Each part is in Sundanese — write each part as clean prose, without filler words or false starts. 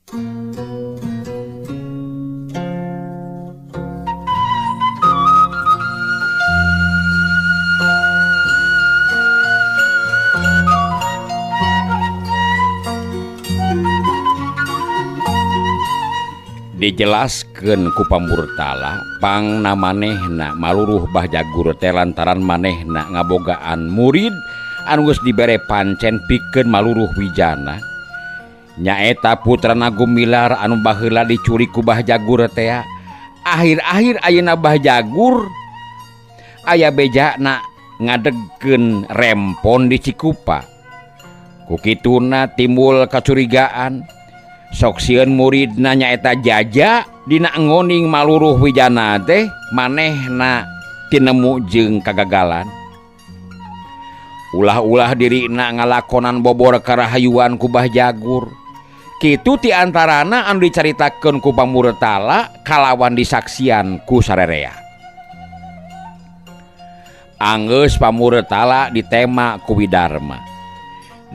Dijelaskeun ku Pamurtala pangna manehna maluruh Bah Jagur teh lantaran manehna ngabogaan murid anu geus dibere pancen pikeun maluruh wijana nyaeta putrana Gumilar anu baheula dicuri ku Bah Jagur teh. Akhir-akhir ayeuna Bah Jagur aya bejana ngadegkeun rempon di Cikupa. Ku kituna timbul kacurigaan sok sieun muridna nyaeta Jaja dina ngoning maluruh wijana teh manehna tinemu jeung kagagalan. Ulah-ulah dirina ngalakonan bobor karahayuan ku Bah Jagur. Kitu ti antarana anu dicaritakeun ku Pamurtala kalawan disaksian ku sarerea. Anggeus Pamurtala ditema ku Widarma.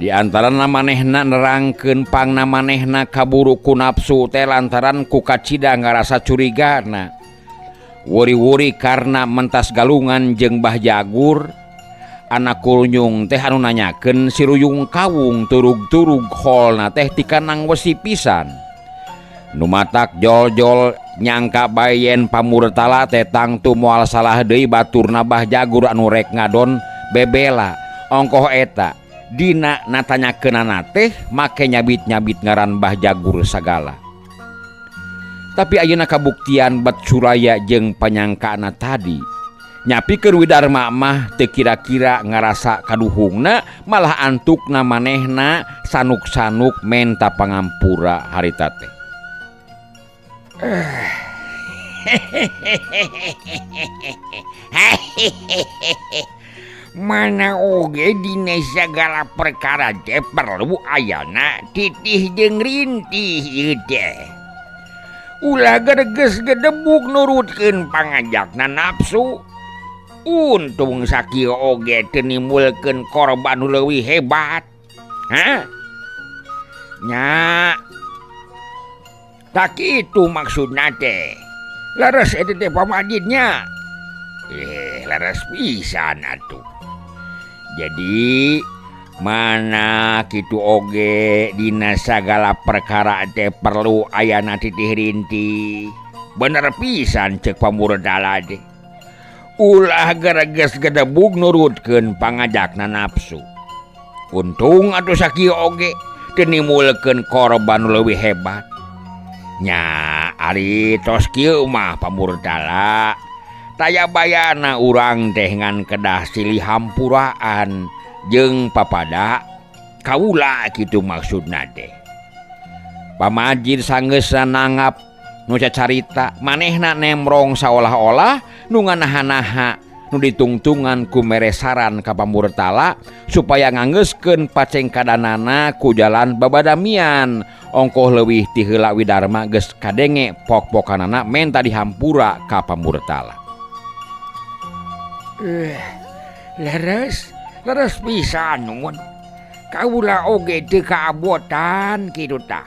Di antarana manehna nerangkeun pangna manehna kaburu ku nafsu teh lantaran ku kacida ngarasa curigana. Wuri-wuri karena mentas galungan jeung Bah Jagur. Anak Kulnyung teh anu nanyakeun si Ruyung Kawung turug-turug holna teh ti kanang wesi pisan. Nu matak jol-jol nyangka bayen Pamurtala teh tangtu moal salah deui baturna Bah Jagur anu rek ngadon bebela ongkoh eta. Dina natanyakeunana teh make nyabit-nyabit ngaran Bah Jagur sagala. Tapi ayeuna kabuktian bat suraya jeung panyangkana tadi nyapikeun Widarma mah teu kira-kira ngarasa kaduhungna malah antukna manehna sanuk-sanuk menta pangampura harita teh. Mana oge dina sagala perkara teh perlu ayana titih jeung rintih ieu teh. Ulah gereges gedebuk nurutkeun pangajakna nafsu. Untung sakieu oge teu nimbulkeun korban nu leuwih hebat. Hah? Nya. Tak kitu maksudna teh. Laras eta teh pamadidnya. Laras pisan atuh. Jadi mana kitu oge dina sagala perkara teh perlu ayana titih rintih. Bener pisan cek Pamurtala teh. Ulah gereges gedebuk nurutkeun pangajakna nafsu. Untung atuh sakieu oge teu nimbulkeun korban leuwih hebat. Nya ari tos kieu mah Pamurtala taya bayana urang teh ngan kedah silih hampuraan jeung papada kaula kitu maksudna teh. Pamajid sanggeusna nangap nu cacarita manehna nemrong saolah-olah nu nganaha-naha nu ditungtungan ku meresaran ka Pamurtala supaya nganggeuskeun pacengkadanana ku jalan babadamian ongkoh leuwih ti heula Widarma geus kadenge pok-pokanana menta dihampura ka Pamurtala. Leres pisan numun. Kaula oge teu kaabotan kitu tah.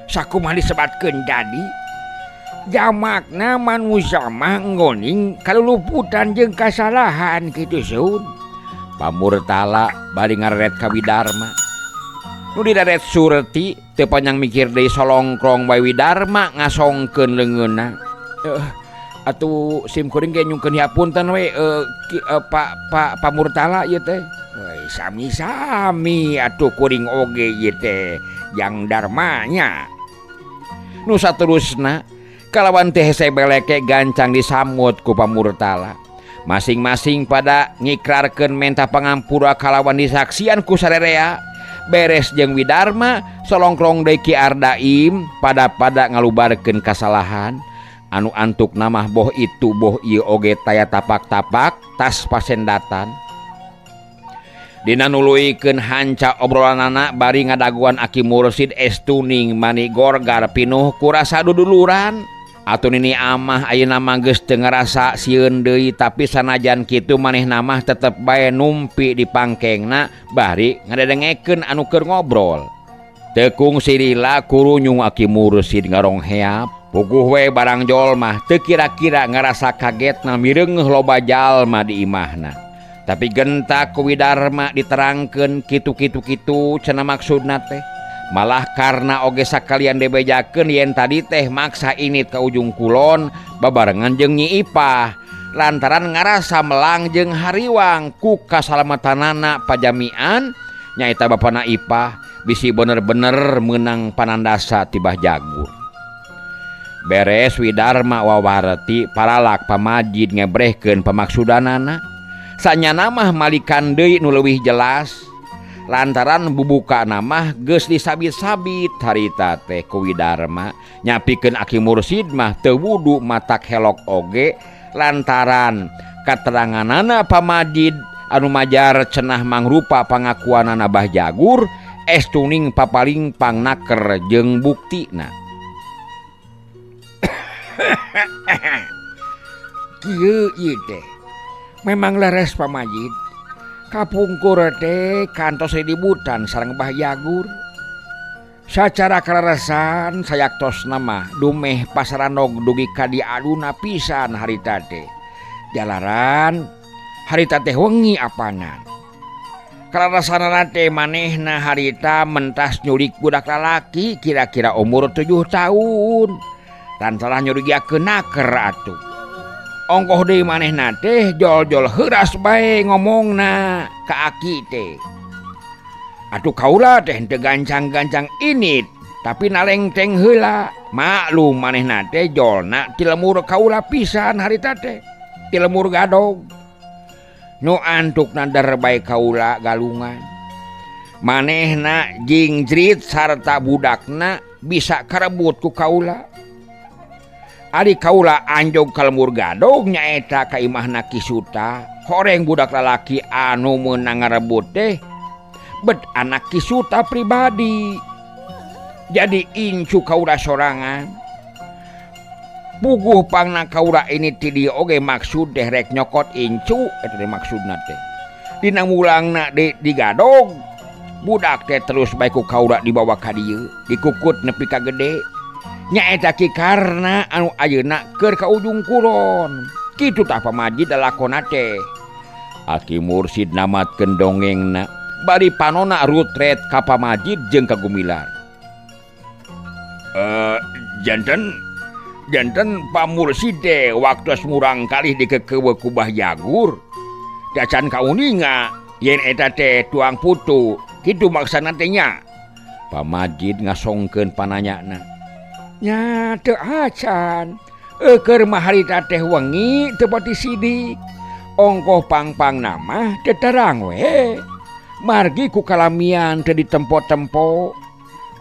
Sakumaha disebatkeun jadi jamakna manusia mah ngoning kaluluputan jeung kasalahan kitu sun. Pamurtala bari ngaret ka Widarma. Nu didaret surti teu panjang mikir deui solongkrong bae Widarma ngasongkeun leungeunna. Atuh sim kuring ge nyungkeun hapunten we Pak Pamurtala ieu teh. Sami-sami atuh kuring oge ieu teh yang darmanya. Nu saterusna kalawan teh sebeleke gancang disambut ku Pamurtala. Masing-masing pada ngikrarkeun menta pangampura kalawan disaksian ku sarerea. Beres jeung Widarma solongkrong deui Ki Ardaim pada ngalubarkeun kasalahan. Anu antuk namah boh itu boh ieu oge taya tapak-tapak tas pasendatan. Dina nuluikeun hanca obrolanana bari ngadaguan Aki Mursid estuning mani gorgar pinuh ku rasa duduluran. Atuh nini amah ayeuna mah geus teu ngarasa sieun deui tapi sanajan kitu manehna mah tetep bae numpi di pangkengna bari ngadedengekeun anu keur ngobrol. tekung sirila kurunyung aki mursid ngarong heap puguh we barang jolmah teu kira-kira ngarasa kaget na mireungeuh loba jalma di imahna. Tapi genta ku Widarma diterangkeun kitu-kitu cenah maksudna teh. Malah karena oge sakalian dibejakeun yen tadi teh maksa init ka ujung kulon babarengan jeung Nyi Ipah lantaran ngarasa melang jeung hariwang ku kasalamatanana pajamian nyaeta bapana Ipah bisi bener-bener meunang panandasa ti Bah Jagur. Beres Widarma wawarti paralak pamajid ngebrehkeun pamaksudanana sanyana mah malikan deui nu leuwih jelas lantaran bubuka namah geus disabit-sabit harita teh ku Widarma nyapikeun aki mursid mah teu wudu matak helok oge lantaran kateranganana pamajid anu majar cenah mangrupa pangakuanana Bah Jagur estuning papaling pangnaker jeung buktina. Kieu ieu teh memang leres pamajid kapungkur teh kantos dibutan sareng Bah Jagur. Sacara kaleresan sayaktos nama dumeh pasaranog dugi ka diaduna pisan harita teh. Jalaran harita teh wengi apanan. Kaleresanana teh manehna harita mentas nyulik budak lalaki kira-kira umur 7 tahun. Lantaran nyurigiakeun naker atuh. Ongkoh deui manehna teh jol-jol heuras bae ngomongna ka aki teh. Atuh kaula teh teu gancang-gancang init tapi nalengteng heula. Maklum manehna teh jolna ti lemur kaula pisan harita teh. Ti lemur gadog. Nu antuk nadar bae kaula galungan. Manehna jingjrit sarta budakna bisa karebut ku kaula. Ari kaula anjog ka lemur gadog nyaeta ka imahna Kisuta horeng budak lalaki anu meunang ngarebut teh bet anak Kisuta pribadi. Jadi incu kaula sorangan. Puguh pangna kaula ini ti dieu oge maksud teh rek nyokot incu eta teh maksudna teh. Dina mulangna di gadog budak teh terus bae ku kaula dibawa ka dieu dikukut nepi ka gede. Nyaeta ki karna anu ayeuna keur ka ujung kulon. Kitu tah pamajid lakona teh. Aki mursid namatkeun dongengna bari panona rutret ka pamajid jeung ka Gumilar. Janten pamursid teh waktos murang kalih dikekeuweuk ku Bah Jagur. Dacan kauninga yen eta teh tuang putu. Kitu maksana teh nya. Pamajid ngasongkeun pananyana. Nya teu acan keur mah harita teh wengi teu pati sidik ongkoh pang-pang nama teu terang we margi ku kalamian teu ditempo-tempo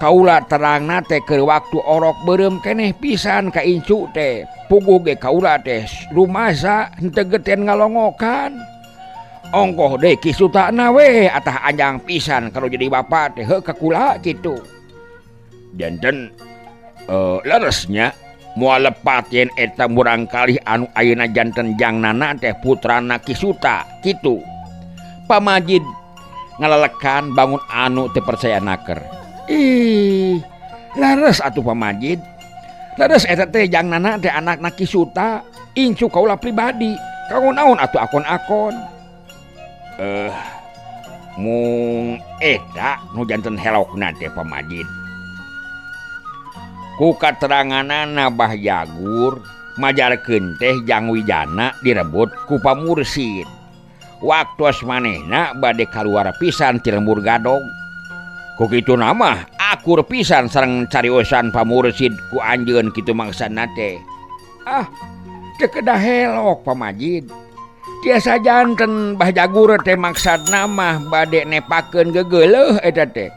kaula terangna teh keur waktu orok beureum keneh pisan ka incu teh puguh ge kaula teh rumasa henteu geten ngalongokan ongkoh deui Kisutana we atah anjang pisan kalau jadi bapa teh heuh ka kula kitu. Janten leresnya moal lepat yen eta murang kalih anu ayeuna janten jangnana teh putrana Kisuta kitu. Pamajid ngalelekan bangun anu teu percaya naker. Ih, leres atuh pamajid. Leres eta teh jangnana teh anakna Kisuta, incu kaula pribadi. Kamu naon atuh akon-akon? Mung eta nu janten helokna teh pamajid. Ku kateranganana Bah Jagur majarkeun teh Jang Wijana direbut ku pamursid. Waktos manehna bade kaluar pisan ti lembur gadog. Ku kitu namah akur pisan sareng cariosan pamursid ku anjeun kitu maksana teh. Ah, teu kedah helok pamajid. Tiasa janten Bah Jagur teh maksudna mah bade nepakeun gegeuleuh eta teh.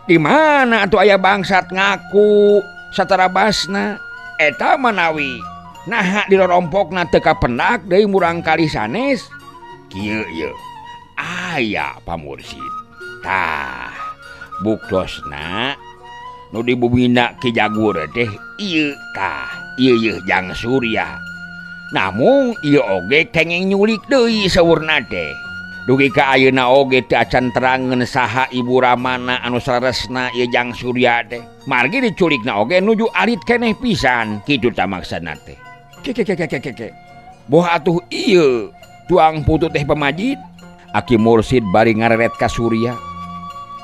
Di mana atuh aya bangsat ngaku satarabasna eta manawi naha dirorompokna teu kapendak deui murang kali sanes. Kieu ieu aya pamursid. Tah buktosna nu dibubina Ki Jagur teh ieu tah ieu Jang Surya. Namung ieu oge kenging nyulik deui saurna teh. dugi ka ayeuna oge teu acan terangeun saha ibu ramana anu saresna ieu Jang Surya teh. Margi diculikna oge nuju alit keneh pisan kitu tah maksudna teh. Ke. Boh atuh ieu tuang putu teh pamajid. Aki Mursid bari ngareret ka Surya.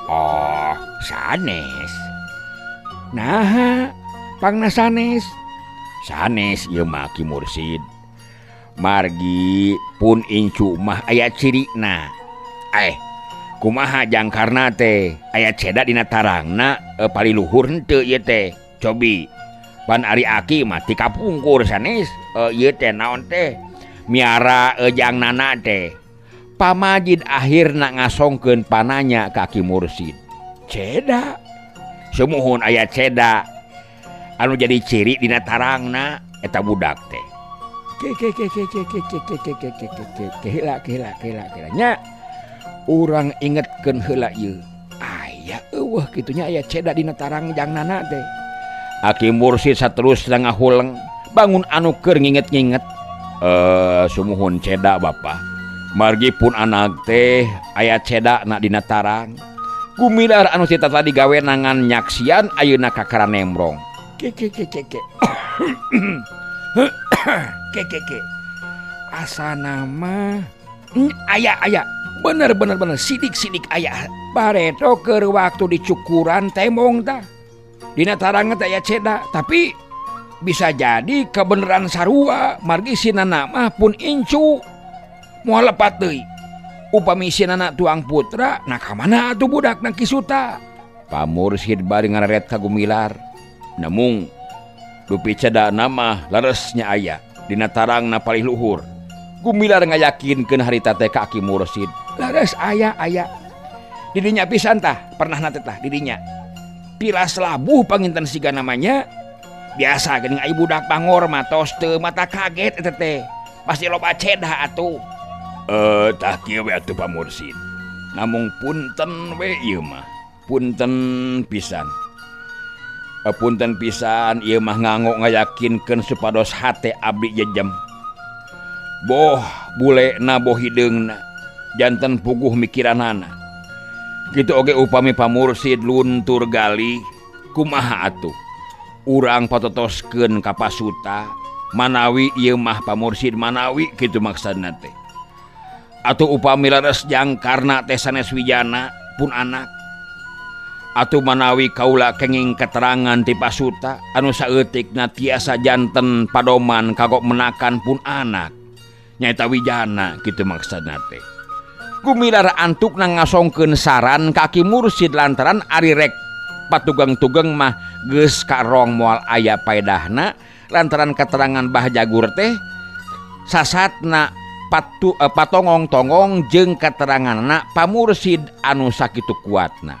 Oh, sanes. Nah, pangna sanes. Sanes ieu mah Ki Mursid. Margi pun incu mah aya cirina. Kumaha jangkarna teh aya ceda dina tarangna paliluhur henteu ieu teh. Cobi pan ari aki mah ti kapungkur sanes ieu teh naon teh miara jangnana teh. Pamajid akhirna ngasongkeun pananya ka Ki Mursid. Ceda. Sumuhun aya ceda anu jadi ciri dina tarangna eta budak teh. Kehela nya urang ingetkeun heula ieu aya eueuh kitunya aya ceda dina tarang jangnana teh. Aki Mursid saterusna ngahuleng bangun anu keur nginget-nginget. Sumuhun ceda Bapak. Margi pun anak teh aya ceda na dina tarang. Gumilar anu cita tadi gawe nangan nyaksian ayeuna kakara nemrong. Ke. Asana mah aya bener sidik aya bareto keur waktu dicukuran temong tah dina tarang teh aya ceda tapi bisa jadi kebeneran sarua margi sinana mah pun incu moal lepat deui upami sinana tuang putra nah ka mana atuh budakna Kisuta. Pa Mursid bari ngareret ka Gumilar namung dupi ceda nama leresnya aya dina tarangna palih luhur. Gumilar ngayakinkeun harita teh ka Ki Mursid. Leres aya didinya pisan tah pernah nate tah didinya pilas labuh panginten siga namanya biasa geuning ai budak bangor mah tos teu mata kaget eta teh pasti loba ceda atuh. Tah kieu we atuh Pa Mursid. Namung punten we ieu mah. Punten pisan ieu mah nganggo ngayakinkeun supados hate abdi jejem. Boh bulena boh hideungna janten puguh mikiranana. Kitu oge upami Pa Mursid luntur gali kumaha atuh urang patotoskeun ka Pasuta manawi ieu mah Pa Mursid manawi kitu maksudna teh. Atuh upami leres jangkarna teh sanes wijana pun anak. Atuh manawi kaula kenging keterangan ti Pasuta anu saeutikna tiasa janten padoman kagok menakan pun anak nyaeta wijana kitu maksudna teh. Gumilar antukna ngasongkeun saran ka Ki Mursid lantaran ari rek patugang-tugeng mah geus karong moal aya paedahna lantaran keterangan Bah Jagur teh sasatna patongong-tongong jeung keteranganna Pa Mursid anu sakitu kuatna.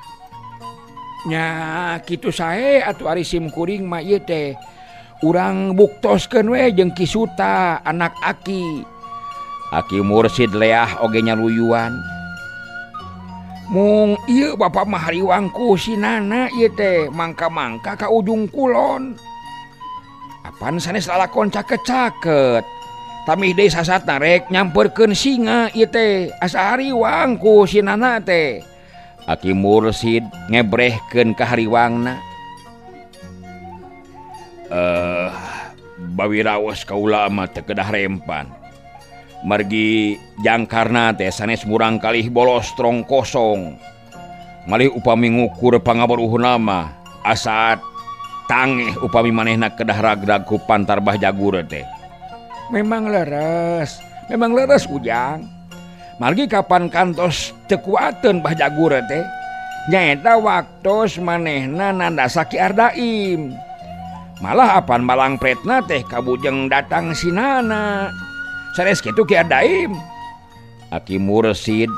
Nya kitu sae atuh ari simkuring mah ieu teh urang buktoskeun we jeung Kisuta anak Aki. Aki Mursid leah oge nyaluyuan. Mung ieu Bapak mah hariwangku sinana ieu teh mangka-mangka ka ujung kulon. Apan sanes lalakon caket-caket. Tamih deui sasatna rek nyamperkeun singa ieu teh asa hariwangku sinana teh. Aki Mursid ngebrehkeun ka hariwangna. Bawiraos kaula mah teu kedah rempan. Margi jangkarna teh sanes murang kalih bolos strong kosong. Malih upami ngukur pangabaruhna mah asa tangeh upami manehna kedah ragrag ku pantar Bah Jagur teh. Memang leres ujang. Margi kapan kantos teu kuateun Bah Jagur teh nyaeta waktos manehna nandasa Ki Ardaim. Malah apan malangpretna teh kabujeng datang sinana. Sanes kitu Ki Ardaim. Aki Mursid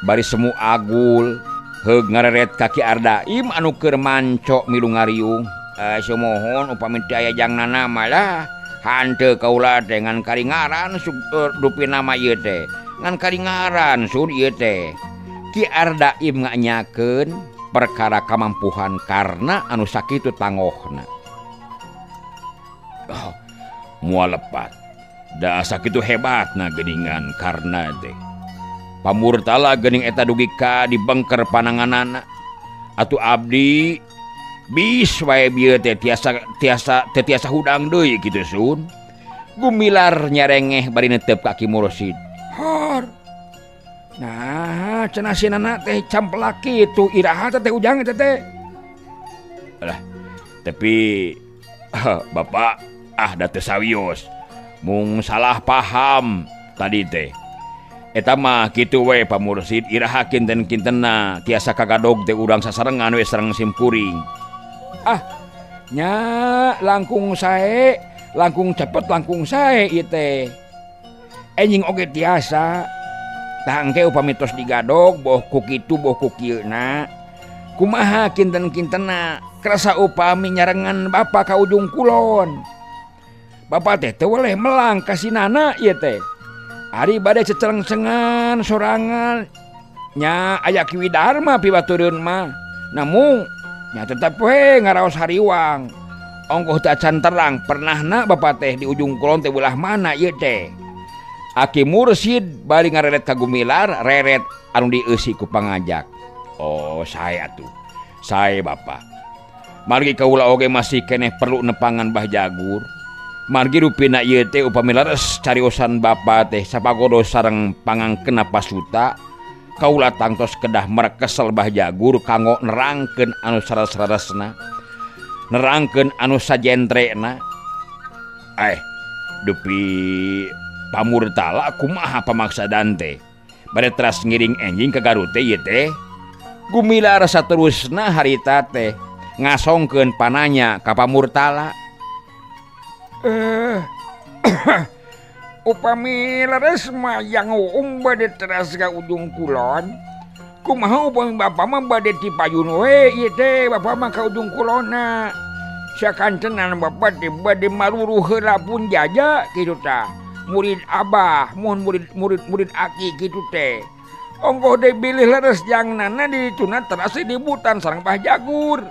bari semu agul heug ngareret ka Ki Ardaim anu keur manco milu ngariung. Sumohon upami teu aya jangnana malah hanteu kaula teh ngan karingaran dupi nama ieu teh. Ngan karingaran sun ieu teh. Ki Ardaim nganyakeun perkara kamampuhan karna anu sakitu tangohna. Moal lepat. Da sakitu hebatna geuningan karna teh. Pamurtala geuning eta dugi ka dibengker pananganana. Atuh abdi bis wae bieu teh tiasa hudang deui kitu sun. Gumilar nyarengeh bari neuteup ka Ki Mursid. Hor. Nah, cenah sinana teh camplak kitu iraha teh ujang eta teh. Alah, tapi Bapak da teu sawios. Mung salah paham tadi teh. Eta mah kitu we Pak Mursid, iraha kinten-kintenna tiasa kagadog teh urang sasarengan we sareng simkuring. Nya langkung sae, langkung cepet langkung sae ieu teh. Enjing oge tiasa. Tah engke upami tos digadog boh ku kitu boh ku kieuna. Kumaha kinten-kintenna kerasa upami nyarengan Bapa ka ujung kulon. Bapa teh teu weleh melang ka sinana ieu teh. Ari bade cecerengcengan sorangan nya aya Ki Widarma pibatureun mah. Namun nya tetep we ngaraos hariwang. Ongkoh teu acan terang pernahna Bapa teh di ujung kulon teh ulah mana ieu teh. Ki Mursid bari ngareret ka Gumilar reret anu dieusi ku pangajak. Oh, saya tuh. Saya Bapak. Margi kaula oge masih keneh perlu nepangan Bah Jagur. Margi rupina ieu teh upami leres cariosan Bapa teh sapagodo sareng pangangkeunna pasuta, kaula tangtos kedah merekesel Bah Jagur kanggo nerangkeun anu sares-saresna. Nerangkeun anu sajentrena. Dupi Pamurtala kumaha pamaksadan teh? Bade teras ngiring enjing ka Garut teh ieu teh. Gumilar saterusna harita teh ngasongkeun pananya ka Pamurtala. Upami leres mah yang bade teras ka ujung kulon. Kumaha upami Bapa mah bade ti payun we ieu teh Bapa mah ka ujung kulonna. Sakancenan Bapa teh bade maruru heula pun jaja kitu tah. Murid Abah, mohon murid Aki kitu teh. Ongkoh deh bilih leres jangnana dituna teras dibutan sareng Bah Jagur.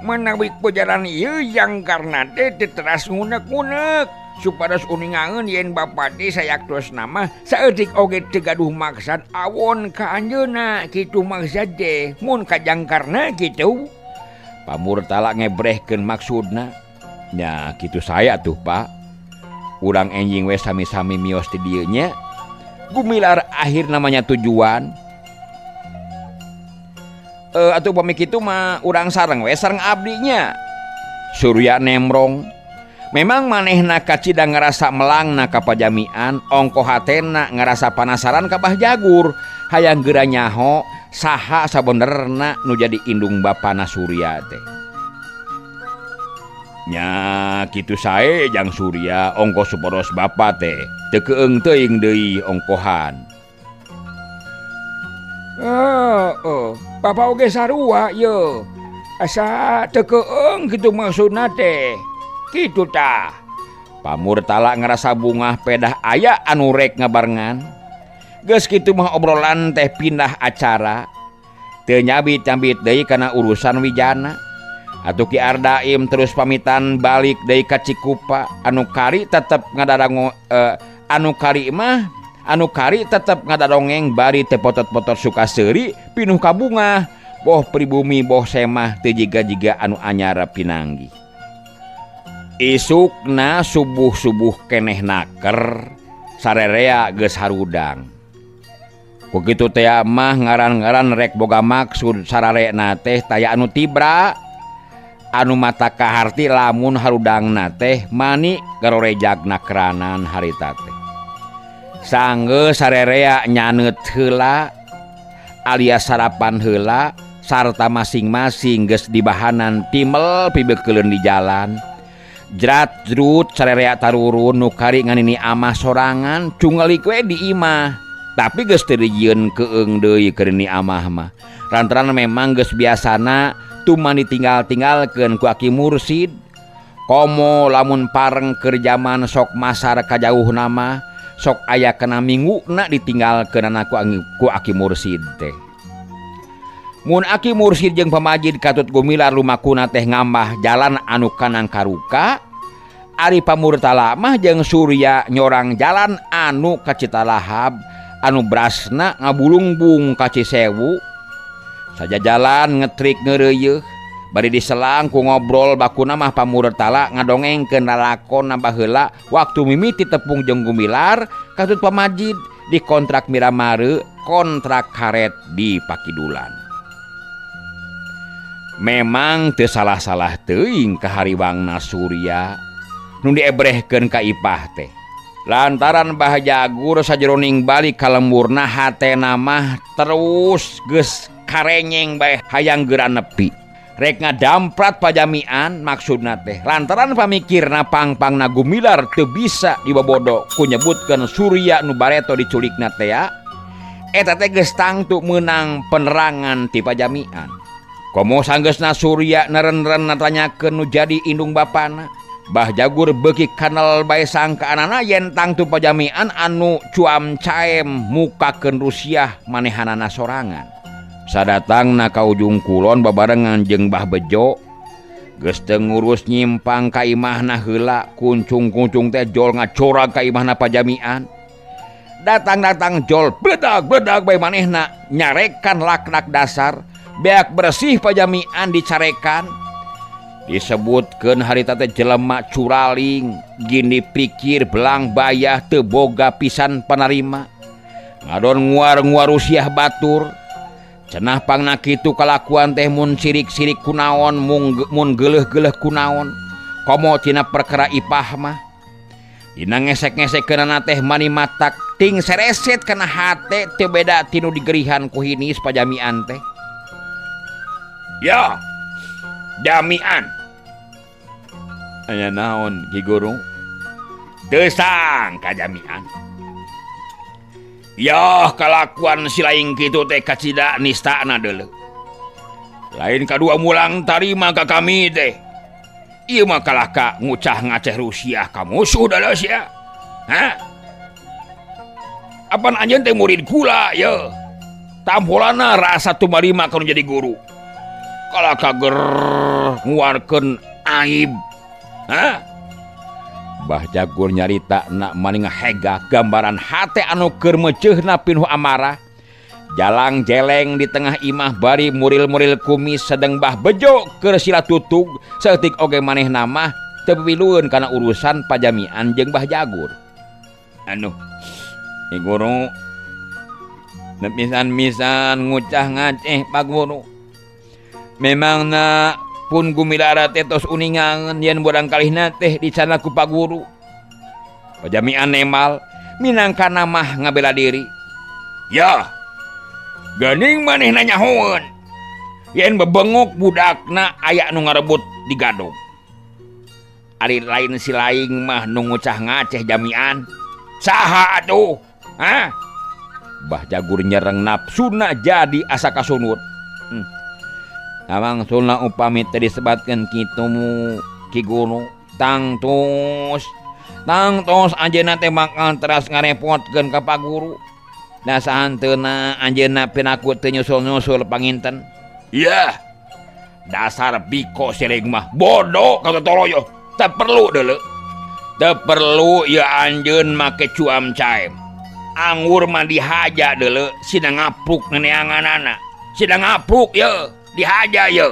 Menawi pajaran ieu yang karna teh teras ngunek-ngunek supados uningaeun yen Bapa teh sayaktos nama saeutik oge teu gaduh maksad awon ka anjeunna kitu maksad teh mun kajangkarna kitu. Pamurtala ngebrehkeun maksudna. Nya kitu saya tuh Pak. Urang enjing we sami-sami mios ti dieu nya. Gumilar akhir namanya tujuan. Atuh upami kitu mah urang sareng we sareng abdinya. Surya nemrong. Memang manehna kacidang ngarasa melangna ka pajamian, ongkoh hatena ngarasa panasaran ka Bah Jagur, hayang geura nyaho saha sabenerna nu jadi indung bapana Surya teh. Nya kitu sae jang Surya ongkoh supados Bapa teh teu keung teuing deui ongkohan. Bapa oge sarua ye. Asa teu keung kitu maksudna teh. Kitu tah. Pamurtala ngarasa bungah pedah aya anu rek ngabarengan. Geus kitu mah obrolan teh pindah acara. Teu nyabit-nyabit deui kana urusan wijana. Atuh Ki Ardaim terus pamitan balik deui ka Cikupa. Anu kari tetep tetep ngadadongeng bari teu potot-potot sukaseuri pinuh ka bunga. Boh pribumi boh semah teu jiga-jiga anu anyar pinanggi. Isukna subuh-subuh keneh naker sarerea geus harudang. Kukitu teh mah ngaran-ngaran rek boga maksud sararena teh taya anu tibra. Anu mata kaharti lamun harudangna teh mani garorejagna keranan harita teh. Sanggeus sarerea nyaneut heula alias sarapan heula sarta masing-masing geus dibahanan timel pibeukeulun di jalan. Jrat-jrut sarerea tarurun nu kari nganini amah sorangan cungalik we di imah. Tapi geus teu dijieun keung deui keur ni amah mah. Lantaran memang geus biasana tuman ditinggal-tinggalkeun ku Ki Mursid. Komo lamun pareng keur jaman sok masar kajauhna mah sok aya kana mingguna ditinggalkeunana ku Ki Mursid teh. Mun Ki Mursid jeung pamajid katut Gumilar lumakuna teh ngambah jalan anu kanang karuka, ari Pamurtala mah jeung Surya nyorang jalan anu ka Citalahap anu brasna ngabulungbung ka Cisewu saja jalan ngetrik ngeureuyeun bari diselang ku ngobrol bakuna mah Pamuretala ngadongengkeun lalakon baheula waktu mimiti tepung jeung Gumilar katut pamajid di kontrak Miramare kontrak karet di Pakidulan. Memang teu salah-salah teuing kahariwangna Surya nu diebrehkeun ka Ipah teh. Lantaran Mbah Jagur sajeroning balik ka lemburna hatena mah terus geus karenyeng bae hayang geura nepi. Rek ngadamprat pajamian maksudna teh lantaran pamikirna pangpangna Gumilar teu bisa dibobodo ku nyebutkeun Surya nu bareto diculikna teh eta teh geus tangtu meunang penerangan ti pajamian. Komo sanggeusna Surya neren-neren natanyakeun nu jadi indung bapana. Mbah Jagur beuki kanal bae sangkaanana yen tangtu pajamian anu cuam caem mukakeun Rusiah manehanana sorangan. Sadatangna ka ujung kulon babarengan jeung Mbah Bejo geus teu ngurus nyimpang ka imahna heula kuncung-kuncung teh jol ngacorag ka imahna pajamian. Datang-datang jol bledag-bledag bae manehna nyarekan laknak dasar beak bersih pajamian dicarekan. Disebutkeun harita teh jelema curaling gini pikir belang bayah teu boga pisan panarima ngadon nguar-nguar Rusiah batur. Cenah pangna kitu kalakuan teh mun sirik-sirik kunaon mun geuleuh-geuleuh kunaon komo tina perkara Ipah mah dina ngesek-ngesekkeunana teh mani matak ting sereset kana hate teu beda tinu digerihan ku hinis pajamian teh. Ya jamian aya naon Ki Guru teu sangka jamian. Ya kalakuan si laing kitu teh kacida nistana deuleu. Lain kadua mulang tarima ka kami teh. Ieu mah kalah ka ngucah ngaceh Rusiah ka musuh da sia. Hah? Apan anjeun teh murid kula ye. Tampolana rasa tumarima kana jadi guru. Kalah ka ger nguarkeun aib. Hah? Mbah Jagur nyarita nak maning hega gambaran hate anu keur meuceuna pinuh amarah. Jalang jeleng di tengah imah bari muril-muril kumis sedeng Mbah Bejo keur silatutug saeutik oge manehna mah teu pilueun kana urusan pajamian jeung Mbah Jagur. Anu Ki Guru misan-misan ngucah ngaceh Pak Guru. Memangna pun Gumilar teh tos uningangan yen barangkalihna teh dicana ku Pak Guru. Pajamian nemal minangkana mah ngabela diri. Ya, geuning manehna nyahoeun yen bebengok budakna aya nu ngarebut di gadong. Ari lain si laing mah nu ngucah ngaceh jamian. Saha atuh? Hah? Mbah Jagur nyereng nafsuna jadi asa kasunut. Awang sulna upami teh disebatkeun kitu Ki Guru tangtos anjeunna teh bakal teras ngarepotkeun ka Pak Guru. Da sahanteuna anjeunna pinaku teu nyusul-nyusul panginten. Yah. Dasar biko siring mah bodoh kata toloyo. Teu perlu deuleu. Teu perlu ieu anjeun make cuam caem. Anggur mah dihaja deuleu sida ngapruk neneanganana. Sida ngapruk ye. Dihaja ye.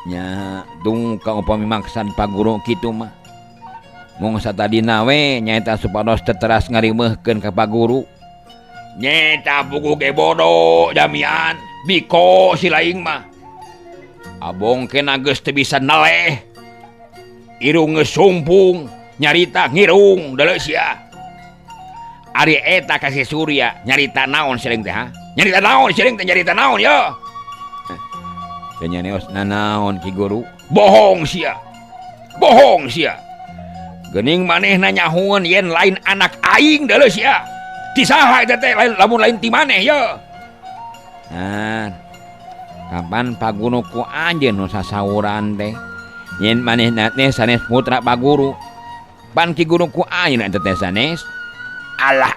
Nya dung ka upami maksad Pak Guru kitu mah. Mung satadina we nyaeta supados teu teras ngarimeuhkeun ka Pak Guru. Nyeta buku ge bodoh jamian biko si laing mah. Abong kena geus teu bisa neleh. Irung geus sumpung nyarita ngirung deuleu sia. Ari eta ka si Surya nyarita naon siring teh ha? Nyarita naon siring teh nyarita naon ya? Kanya neos nanaon Ki Guru. Bohong sia. Bohong sia. Geuning manehna nyahoeun yen lain anak aing deuleu sia. Ti saha eta teh lamun lain ti maneh ya. Nah, kapan Pak Guru ku anjeun nu sasauran teh. Yen manehna teh sanes putra Pak Guru. Pan Ki Guru ku anjeun eta teh sanes. Alah.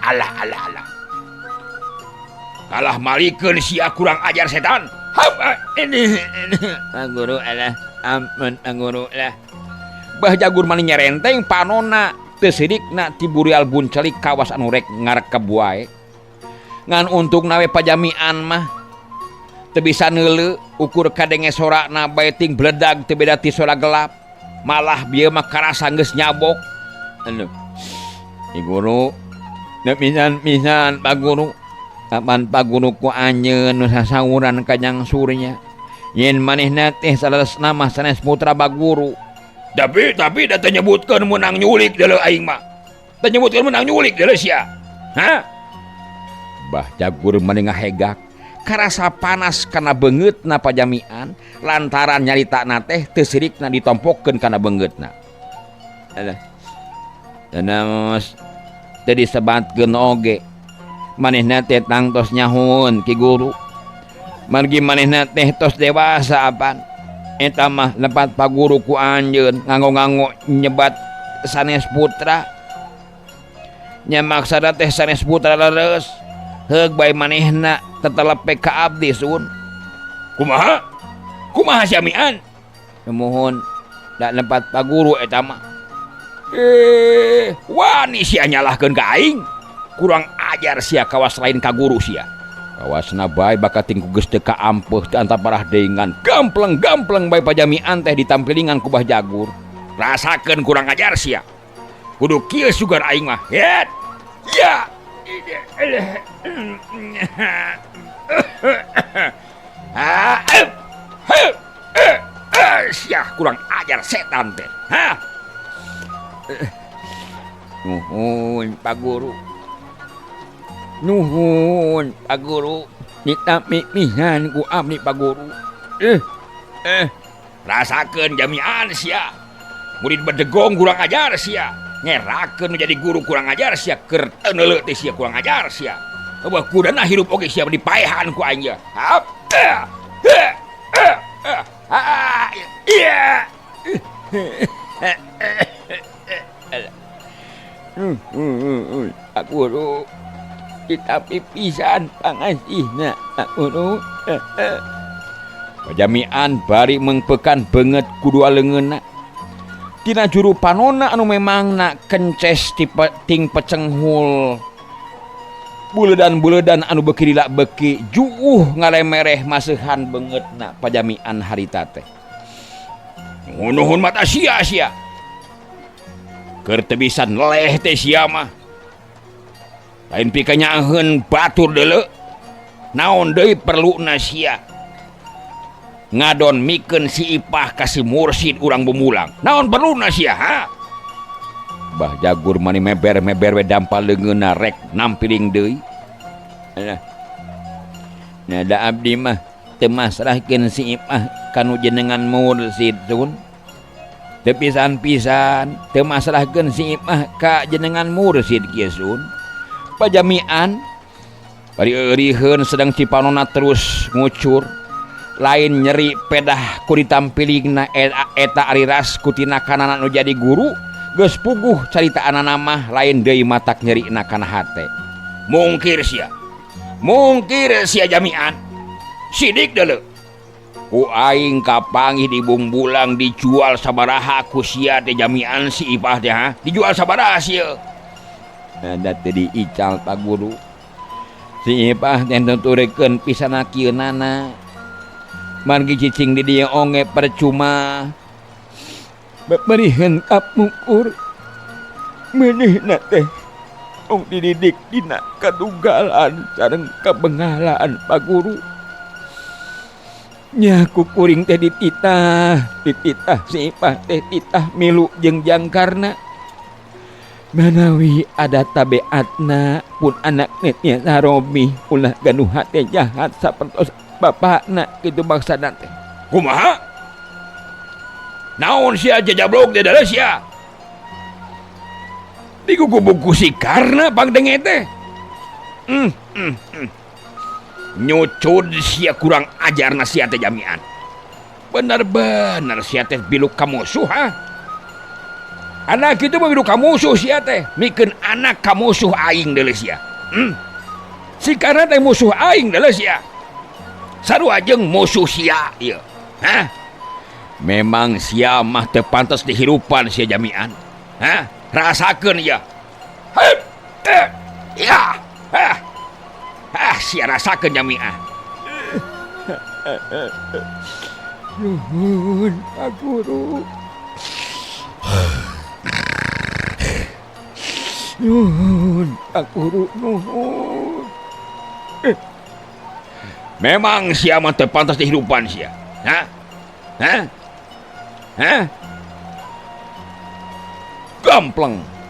Kalah malikeun sia kurang ajar setan. Ini Pak Guru alah ampun Pak Guru lah. Mbah Jagur mani nyerenteng panonna teu sidikna ti burial buncelik kawas anu rek ngarekeb wae. ngan untuk nawe pajamian mah teu bisa neuleu ukur kadenge sorakna bae ting bledag teu beda ti sora gelap malah bieu mah karasa geus nyabok anu Ki Guru misan Pak Guru kapan Pak Guru ku anjeun nu sasauran Kajang Surya yen manehna teh salasna mah sanes putra Pak Guru tapi da teu nyebutkeun menang nyulik deuleu aing mah teu nyebutkeun menang nyulik deuleu sia ha Bah Jagur mani ngahegak karasa panas kana beungeutna pajamian lantaran nyaritana teh teu sirikna ditompokkeun kana beungeutna Mas teu disebatkeun oge manehna teh tangtos nyahun Ki Guru margi manehna teh tos dewasa apaan eta mah lepat Pak Guru ku anjeun nganggo nyebat sanes putra nya maksana teh sanes putra leres heug bae manehna tetelepe ka abdi sun kumaha jamian mohon da lepat Pak Guru eta mah wani sia nyalahkeun ka aing kurang ajar sia kawas lain ka guru sia kawasna bae bakating ku geus teu kaampeuh teu antaparah dengan gampleng bae pajamian teh ditampilingan ku Bah Jagur rasakeun kurang ajar sia kudu kieu sugar aing mah ya sia kurang ajar setan teh nuhun Pak Guru nuhun Pak Guru nitami-mihan ku abdi Pak Guru rasakeun jamian sia murid bedegong kurang ajar sia ngerakeun menjadi guru kurang ajar sia keur neuleu teh sia kurang ajar sia eueuh kudana hirup oge sia dipaehan ku aing ya Pak Guru kita pipisan pangasihna Pak Guru pajamian bari mengpekan banget kudua leungeunna tina juru panonna anu memangna kences ti ting pecenghul buledan anu beuki lila beuki juuh ngalemereh maseuhan beungeutna pajamian harita teh nuhun mata sia keur teu bisa neleh teh sia mah lain pikanyaeun batur deuleu naon deui perluna sia ngadon mikeun si Ipah ka si mursid urang Bumulang naon perluna sia ha Bah Jagur mani meber we dampal leungeunna rek nampiling deui nah da abdi mah teu masrahkeun si Ipah kanu jenengan mursid sun pisan teu masrahkeun si Ipah ka jenengan mursid kieu sun pajamian bari euriheun sedang cipanonna terus ngucur lain nyeri pedah ku ditampilingna eta ariras kutina kanana nu jadi guru geus puguh caritaanana mah lain deui matak nyerina kana hate mungkir sia jamian sidik deuleu ku aing kapanggih di Bumbulang dijual sabaraha ku sia teh jamian si Ipah teh dijual sabaraha sia ada teh diical Pak Guru si Ipah teh nuturkeun pisana kieunana margi cicing di dieu onge percuma beriheun kapukur manehna teh ong dididik dina kadugalan sareng kabengalaan Pak Guru nya kukuring teh dititah si Ipah teh titah milu jeung jangkarna manawi ada tabeatna pun anak netnya sarobi ulah ganuh hate jahat sapertos bapakna kitu maksana teh kumaha naon sia jajablog teh dalah sia digugu-gugu si karna pangdenge teh nyucud sia kurang ajarna sia teh jamian bener-bener sia teh biluk ka musuh anak itu mah biluk ka musuh sia teh mikeun anak ka musuh aing deuleu sia si karna teh musuh aing deuleu sia sarua jeung musuh sia ieu memang sia mah teu pantes dihirupan sia jamian rasakeun ya sia rasakeun jamiah. Nuhun Pak Guru. Nuhun Pak Guru, nuhun. Memang sia mah teu pantas dihidupan sia. Hah? Hah? Hah?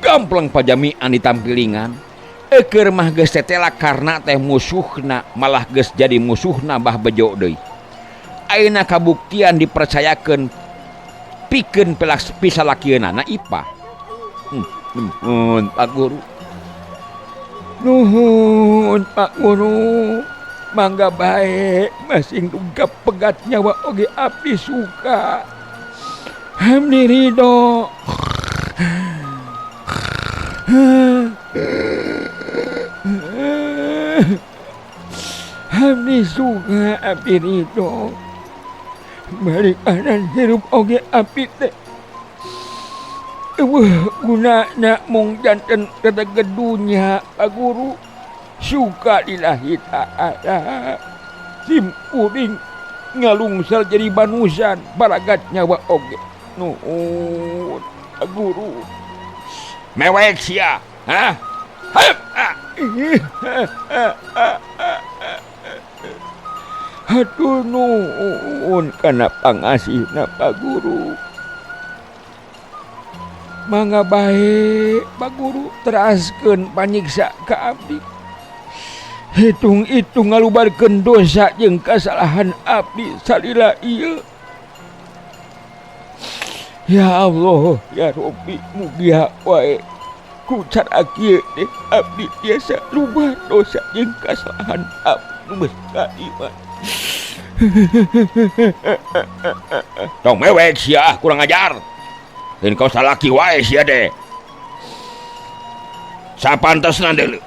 Gampleng pajamian ditampilingan. Keur mah geus tetela karna teh musuhna malah geus jadi musuhna bah bejo deui. Ayeuna kabuktian dipercayakeun pikeun pisalakieuna na Ipa. Nuhun Pak Guru. Nuhun Pak Guru. Mangga bae masing duga pegat nyawa oge abdi suka. Hamdi ridho. Hamdi suka abdi ridho. Balik kanan hirup oge abdi teh. Gunana mung janten ketegedunya Pak Guru. Suka lillahi ta'ala. Sim kuring ngalungsel jadi banusan baragat nyawa oge. Nuhun Pak Guru. Mewek sia. Hah? Hatur nuhun kana pangasihna Pak Guru. Mangga bae Pak Guru teraskeun panyiksa ka abdi. Hitung-hitung ngalubarkeun dosa jeung kasalahan abdi salila ieu. Ya Allah, ya Rabbi, mugia wae ku cara kieu teh abdi tiasa lubar dosa jeung kasalahan abdi bestari mah. Tong mewek sia kurang ajar. Dan kau salaki wae sia deh. Sapantesna deuleu.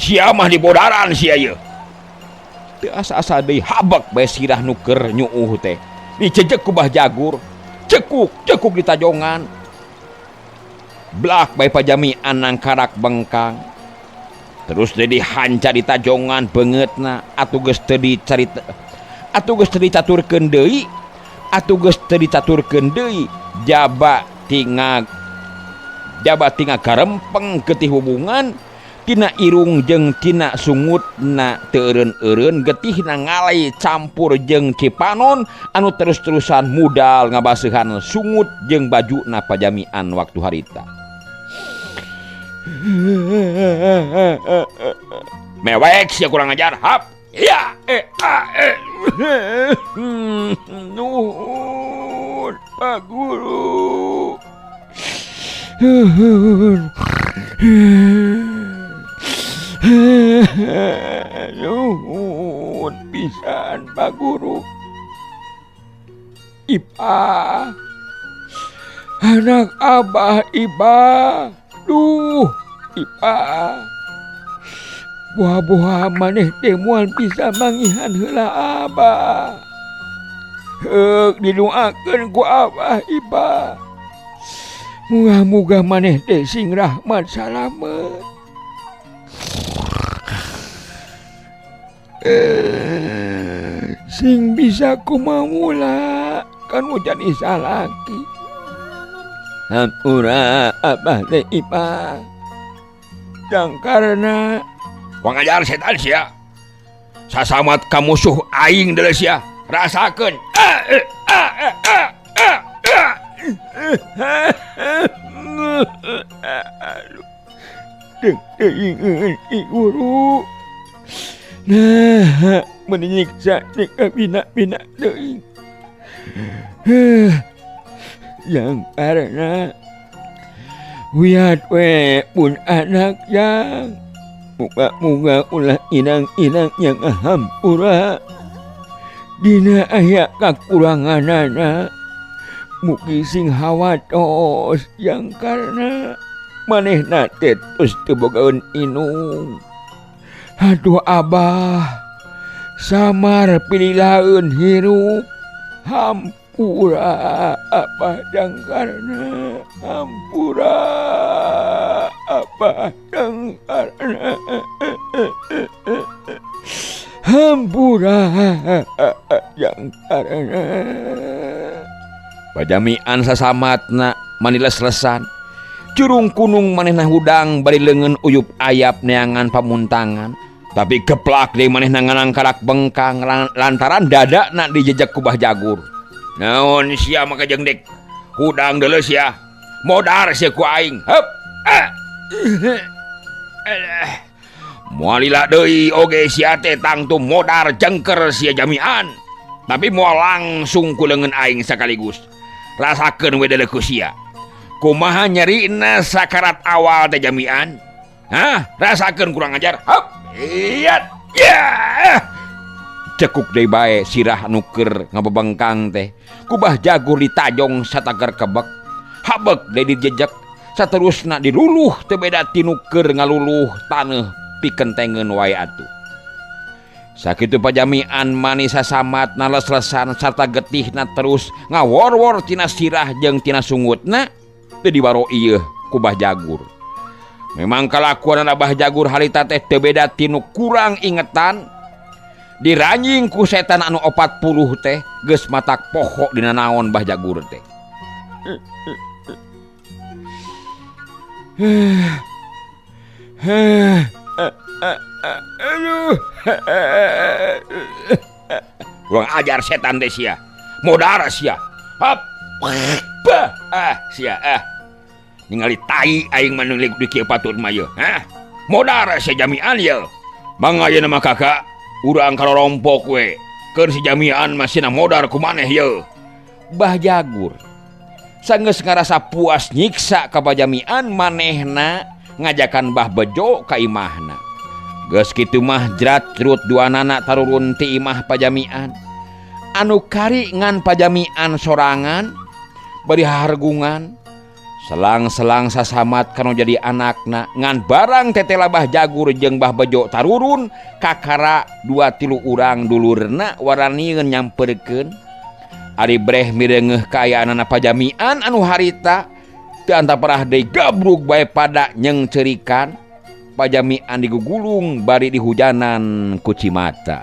Sia mah dibodaran sia ieu. Teu asa-asa deui habak bae sirah nu keur nyuuh teh. Dicejek ku bah jagur, cekuk di tajongan. Blak bae pajamian nang karak bengkang. Terus teh dihanca di tajongan beungeutna atuh geus teu dicarita. Atuh geus teu dicaturkeun deui, atuh geus teu dicaturkeun deui, jaba tinga karempeng getih hubungan tina irung jeung tina sungutna teu eureun-eureun getihna ngalai campur jeung cipanon anu terus-terusan mudal ngabaseuhan sungut jeung bajuna pajamian waktu harita. Mewek sia kurang ajar. Hap. Ya. Nuhun Pak Guru. Nuhun pisan Pak Guru. Ipa, anak abah Ipa. Duh, Ipa. Buah-buah maneh teh moal bisa mangihan heula abah. Heuk didoakeun ku abah Ipa. Muga-muga maneh teh sing rahmat salamet. Sing bisa kumaula kan hujan isalaki. Hampura abah teh Ipa. Jangkarna Wang ajar setan sia. Sasamat ka musuh aing deuleu sia. Rasakeun. Teuing Guru. Nah, menyiksa nek bina-bina teuing. Yang karena wiat we pun anak yang muga-muga ulah inang-inang yang hampura dina aya kakuranganana. Mugi sing hawatos yang karena manehna teh tos teu bogaeun inung. Aduh abah, samar pililaeun hirup. Hampura abah dangkarna, hampura abah dangkarna. hampura yang karena Pajamian sasamatna maniles-lesan curung kunung manehna hudang bari leungeun uyup ayap neangan pamuntangan tapi keplak deui manehna nganangkarak bengkang lantaran dadana dijejak kubah jagur. Naon sia maka jeung dek hudang deuleu sia modar sia ku aing. Heup. Moal lila deui oge sia teh tangtu modar jengker sia jamian tapi moal langsung ku leungeun aing sakaligus. Rasakeun we deuleu ku sia. Kumaha nyerina sakarat awal teh jamian? Hah? Rasakeun kurang ajar. Heup. Iyat. Ya. Cekuk deui bae sirah anu keur ngabebengkang teh. Kubah jagur ditajong satagar kebek. Habek deui dijejek. Saterusna diluluh teu beda ti nu keur ngaluluh taneuh pikentengeun wae atuh. Sakitu pajamian manis sasamat nales-lesan sarta getihna terus ngawor-wor tina sirah jeung tina sungutna teu dibaro ieu kubah jagur. Memang kalakuan Abah Jagur harita teh teu beda tinu kurang ingetan diranjing ku setan anu 40 teh geus matak poho dina naon Bah Jagur teh. Kurang ajar setan teh sia. Modar sia. Hap. Sia ningali tai aing manunglik di kieu patut mah yeuh. Hah? Modar sia jamian yeuh. Mangga ayeuna mah kakak, urang karorompok we. Keur si jamian masih modar ku maneh yeuh. Bah Jagur sanggeus ngarasa puas nyiksa ka pajamian manehna ngajakan Bah Bejo ka imahna. Geus kitu mah jrat-jrut duanana tarurun ti imah pajamian. Anu kari ngan pajamian sorangan bari hargungan. Selang-selang sasamat kanu jadi anakna ngan barang tetela Bah Jagur jeung Bah Bejo tarurun kakara 2-3 urang dulurna waranieun nyamperkeun. Ari breh mireungeuh kaayaanana pajamian anu harita teu antaparah deui gabrug bae pada nyengcerikan. Pajamian digugulung bari dihujanan ku cimata.